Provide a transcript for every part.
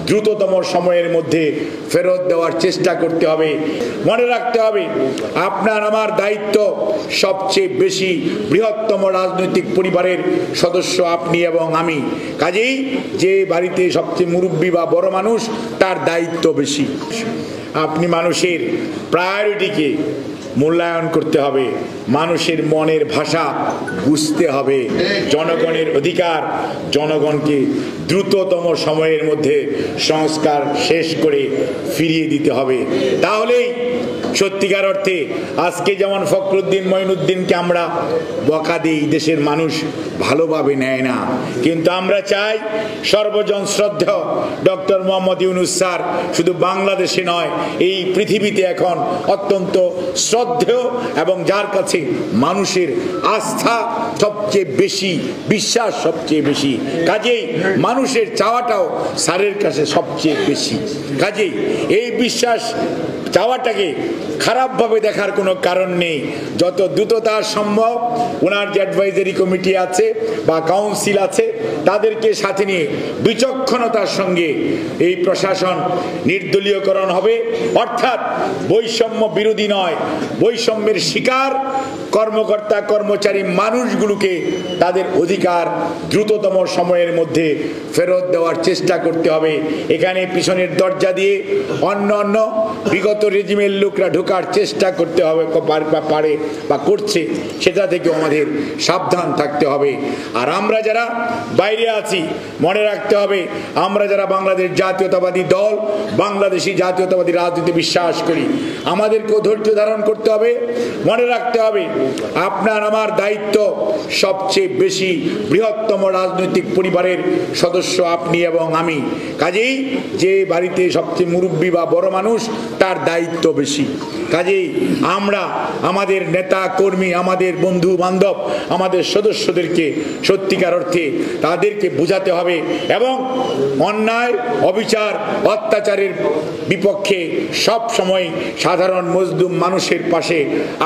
দ্রুততম সময়ের মধ্যে ফেরত দেওয়ার চেষ্টা করতে হবে। মনে রাখতে হবে, আপনার আমার দায়িত্ব সবচেয়ে বেশি। বৃহত্তম রাজনৈতিক পরিবারের সদস্য আপনি এবং আমি, কাজেই যে বাড়িতে সবচেয়ে মুরব্বী বা বড় মানুষ, তার দায়িত্ব বেশি। আপনি মানুষের প্রায়োরিটিকে মূল্যায়ন করতে হবে, মানুষের মনের ভাষা বুঝতে হবে। জনগণের অধিকার জনগণকে দ্রুততম সময়ের মধ্যে সংস্কার শেষ করে ফিরিয়ে দিতে হবে। তাহলেই সত্যিকার অর্থে আজকে যেমন ফখরুদ্দিন মঈনুদ্দিনকে আমরা বকা দিই, দেশের মানুষ ভালোভাবে নেয় না, কিন্তু আমরা চাই সর্বজন শ্রদ্ধেয় ডক্টর মোহাম্মদ ইউনূস স্যার শুধু বাংলাদেশে নয়, এই পৃথিবীতে এখন অত্যন্ত শ্রদ্ধেয় এবং যার কাছে মানুষের আস্থা সবচেয়ে বেশি, বিশ্বাস সবচেয়ে বেশি। কাজেই মানুষের চাওয়াটাও স্যারের কাছে সবচেয়ে বেশি। কাজেই এই বিশ্বাস চাওয়াটাকে খারাপভাবে দেখার কোনো কারণ নেই। যত দ্রুততা সম্ভব ওনার যে অ্যাডভাইজারি কমিটি আছে বা কাউন্সিল আছে, তাদেরকে সাথে নিয়ে বিচক্ষণতার সঙ্গে এই প্রশাসন নির্দলীয়করণ হবে। অর্থাৎ বৈষম্য বিরোধী নয়, বৈষম্যের শিকার কর্মকর্তা কর্মচারী মানুষগুলোকে তাদের অধিকার দ্রুততম সময়ের মধ্যে ফেরত দেওয়ার চেষ্টা করতে হবে। এখানে পিছনের দরজা দিয়ে অন্য অন্য বিগত রেজিমের লোকরা ঢোকার চেষ্টা করতে হবে, পারে বা করছে, সেটা থেকে আমাদের সাবধান থাকতে হবে। আর আমরা যারা বাইরে আছি, মনে রাখতে হবে, আমরা যারা বাংলাদেশ জাতীয়তাবাদী দল, বাংলাদেশি জাতীয়তাবাদী রাজনীতি বিশ্বাস করি, আমাদেরকেও ধৈর্য ধারণ করতে হবে। মনে রাখতে হবে, আপনার আমার দায়িত্ব সবচেয়ে বেশি। বৃহত্তম রাজনৈতিক পরিবারের সদস্য আপনি এবং আমি, কাজেই যে বাড়িতে সবচেয়ে মুরব্বী বা বড় মানুষ, তার দায়িত্ব বেশি। কাজেই আমরা আমাদের নেতা কর্মী, আমাদের বন্ধু বান্ধব, আমাদের সদস্যদেরকে সত্যিকার অর্থে তাদেরকে বোঝাতে হবে এবং অন্যায়, অবিচার, অত্যাচারের বিপক্ষে সব সময় সাধারণ মজলুম মানুষের পাশে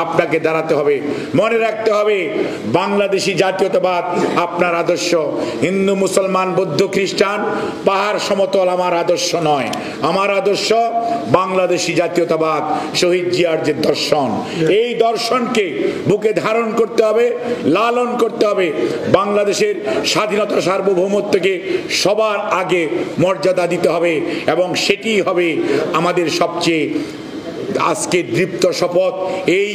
আপনাকে দাঁড়াতে হবে। মনে রাখতে হবে, বাংলাদেশি জাতীয়তাবাদ আপনার আদর্শ। হিন্দু, মুসলমান, বৌদ্ধ, খ্রিস্টান, পাহাড় সমতল আমার আদর্শ নয়। আমার আদর্শ বাংলাদেশি জাতীয়তাবাদ, শহীদ জিয়ার যে দর্শন, এই দর্শনকে বুকে ধারণ করতে হবে, লালন করতে হবে। বাংলাদেশের স্বাধীনতা, সার্বভৌমত্বকে সবার আগে মর্যাদা দিতে হবে এবং সেটি হবে আমাদের সবচেয়ে আজকে দৃপ্ত শপথ। এই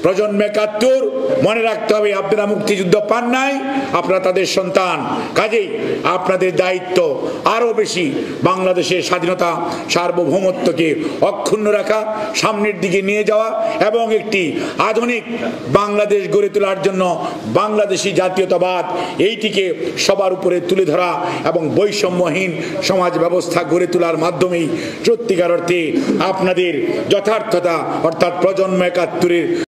প্রজন্ম ৭১, মনে রাখতে হবে, আপনারা মুক্তিযুদ্ধ পান নাই, আপনারা তাদের সন্তান। কাজেই আপনাদের দায়িত্ব আরো বেশি বাংলাদেশের স্বাধীনতা, সার্বভৌমত্বকে অক্ষুণ্ণ রাখা, সামনের দিকে নিয়ে যাওয়া এবং একটি আধুনিক বাংলাদেশ গড়ে তোলার জন্য বাংলাদেশি জাতীয়তাবাদ এইটিকে সবার উপরে তুলে ধরা এবং বৈষম্যহীন সমাজ ব্যবস্থা গড়ে তোলার মাধ্যমেই সত্যিকার অর্থে আপনাদের যথার্থতা, অর্থাৎ প্রজন্ম ৭১-এর